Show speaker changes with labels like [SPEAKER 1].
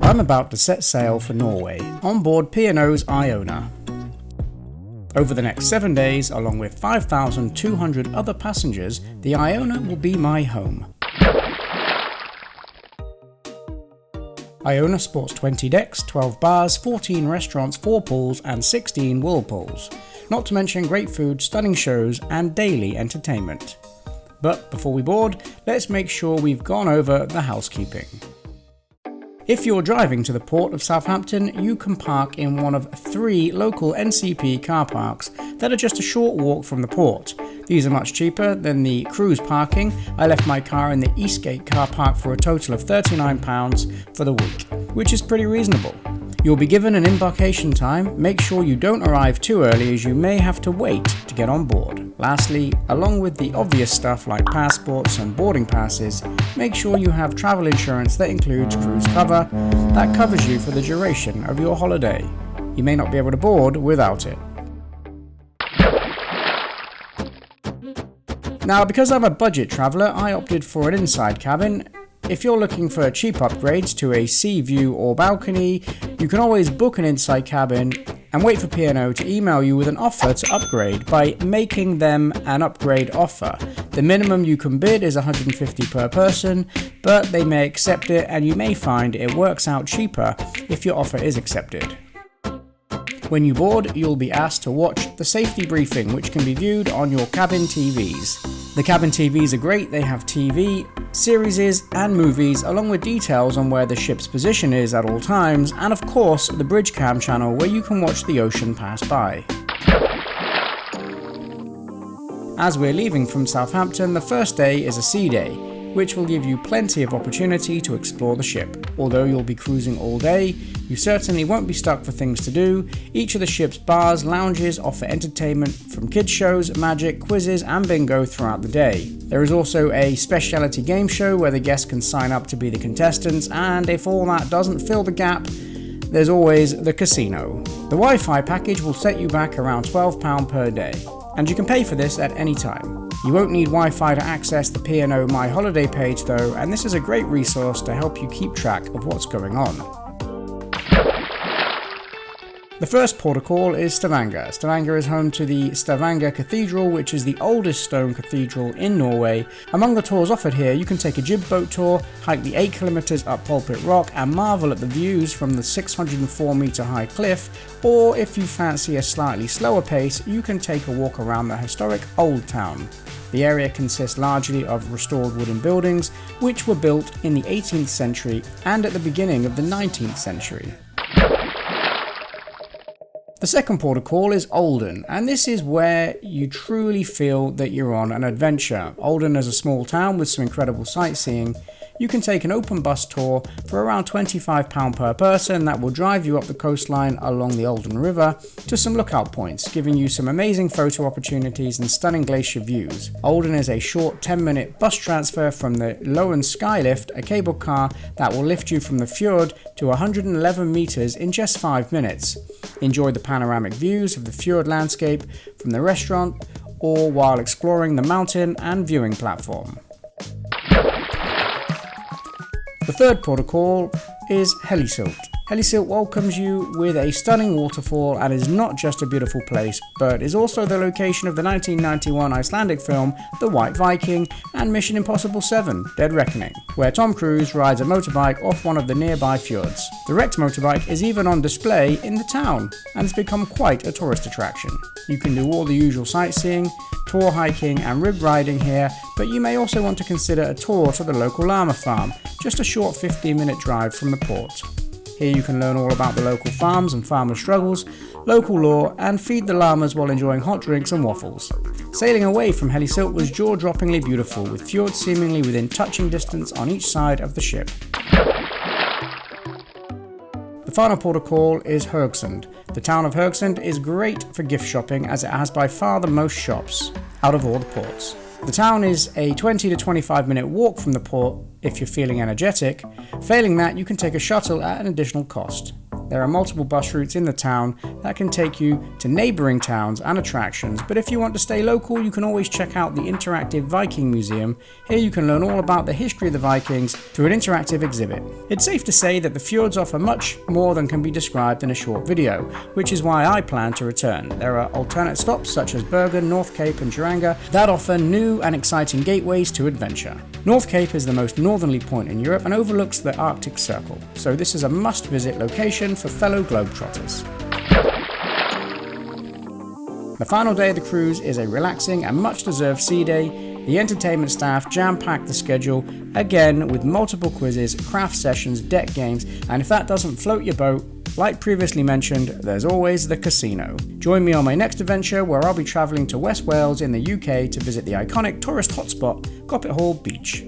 [SPEAKER 1] I'm about to set sail for Norway, on board P&Os IONA. Over the next 7 days, along with 5,200 other passengers, the Iona will be my home. Iona sports 20 decks, 12 bars, 14 restaurants, 4 pools and 16 whirlpools, not to mention great food, stunning shows and daily entertainment. But before we board, let's make sure we've gone over the housekeeping. If you're driving to the port of Southampton, you can park in one of 3 local NCP car parks that are just a short walk from the port. These are much cheaper than the cruise parking. I left my car in the Eastgate car park for a total of £39 for the week, which is pretty reasonable. You'll be given an embarkation time. Make sure you don't arrive too early as you may have to wait to get on board. Lastly, along with the obvious stuff like passports and boarding passes, make sure you have travel insurance that includes cruise cover that covers you for the duration of your holiday. You may not be able to board without it. Now, because I'm a budget traveller, I opted for an inside cabin. If you're looking for cheap upgrades to a sea view or balcony, you can always book an inside cabin and wait for P&O to email you with an offer to upgrade by making them an upgrade offer. The minimum you can bid is $150 per person, but they may accept it and you may find it works out cheaper if your offer is accepted. When you board, you'll be asked to watch the safety briefing, which can be viewed on your cabin TVs. The cabin TVs are great. They have TV, series and movies, along with details on where the ship's position is at all times, and of course the bridge cam channel where you can watch the ocean pass by. As we're leaving from Southampton, the first day is a sea day, which will give you plenty of opportunity to explore the ship. Although you'll be cruising all day, you certainly won't be stuck for things to do. Each of the ship's bars, lounges offer entertainment from kids shows, magic, quizzes and bingo throughout the day. There is also a speciality game show where the guests can sign up to be the contestants, and if all that doesn't fill the gap, there's always the casino. The Wi-Fi package will set you back around £12 per day, and you can pay for this at any time. You won't need Wi-Fi to access the P&O My Holiday page though, and this is a great resource to help you keep track of what's going on. The first port of call is Stavanger. Stavanger is home to the Stavanger Cathedral, which is the oldest stone cathedral in Norway. Among the tours offered here, you can take a jib boat tour, hike the 8 kilometers up Pulpit Rock and marvel at the views from the 604 meter high cliff, or if you fancy a slightly slower pace, you can take a walk around the historic Old Town. The area consists largely of restored wooden buildings, which were built in the 18th century and at the beginning of the 19th century. The second port of call is Olden, and this is where you truly feel that you're on an adventure. Olden is a small town with some incredible sightseeing. You can take an open bus tour for around £25 per person that will drive you up the coastline along the Olden River to some lookout points, giving you some amazing photo opportunities and stunning glacier views. Olden is a short 10-minute bus transfer from the Loen Skylift, a cable car that will lift you from the fjord to 111 meters in just 5 minutes. Enjoy the panoramic views of the fjord landscape from the restaurant or while exploring the mountain and viewing platform. The third port of call is Hellesylt. Hellesylt welcomes you with a stunning waterfall and is not just a beautiful place, but is also the location of the 1991 Icelandic film The White Viking and Mission Impossible 7: Dead Reckoning, where Tom Cruise rides a motorbike off one of the nearby fjords. The wrecked motorbike is even on display in the town and has become quite a tourist attraction. You can do all the usual sightseeing, tour hiking and rib riding here, but you may also want to consider a tour to the local llama farm, just a short 15-minute drive from the port. Here you can learn all about the local farms and farmer struggles, local law, and feed the llamas while enjoying hot drinks and waffles. Sailing away from Hellesylt was jaw-droppingly beautiful, with fjords seemingly within touching distance on each side of the ship. The final port of call is Haugesund. The town of Haugesund is great for gift shopping as it has by far the most shops out of all the ports. The town is a 20 to 25 minute walk from the port if you're feeling energetic. Failing that, you can take a shuttle at an additional cost. There are multiple bus routes in the town that can take you to neighbouring towns and attractions, but if you want to stay local, you can always check out the interactive Viking Museum. Here you can learn all about the history of the Vikings through an interactive exhibit. It's safe to say that the fjords offer much more than can be described in a short video, which is why I plan to return. There are alternate stops such as Bergen, North Cape and Geiranger that offer new and exciting gateways to adventure. North Cape is the most northerly point in Europe and overlooks the Arctic Circle, so this is a must-visit location for fellow globetrotters. The final day of the cruise is a relaxing and much-deserved sea day. The entertainment staff jam-packed the schedule, again with multiple quizzes, craft sessions, deck games, and if that doesn't float your boat, like previously mentioned, there's always the casino. Join me on my next adventure where I'll be travelling to West Wales in the UK to visit the iconic tourist hotspot, Coppet Hall Beach.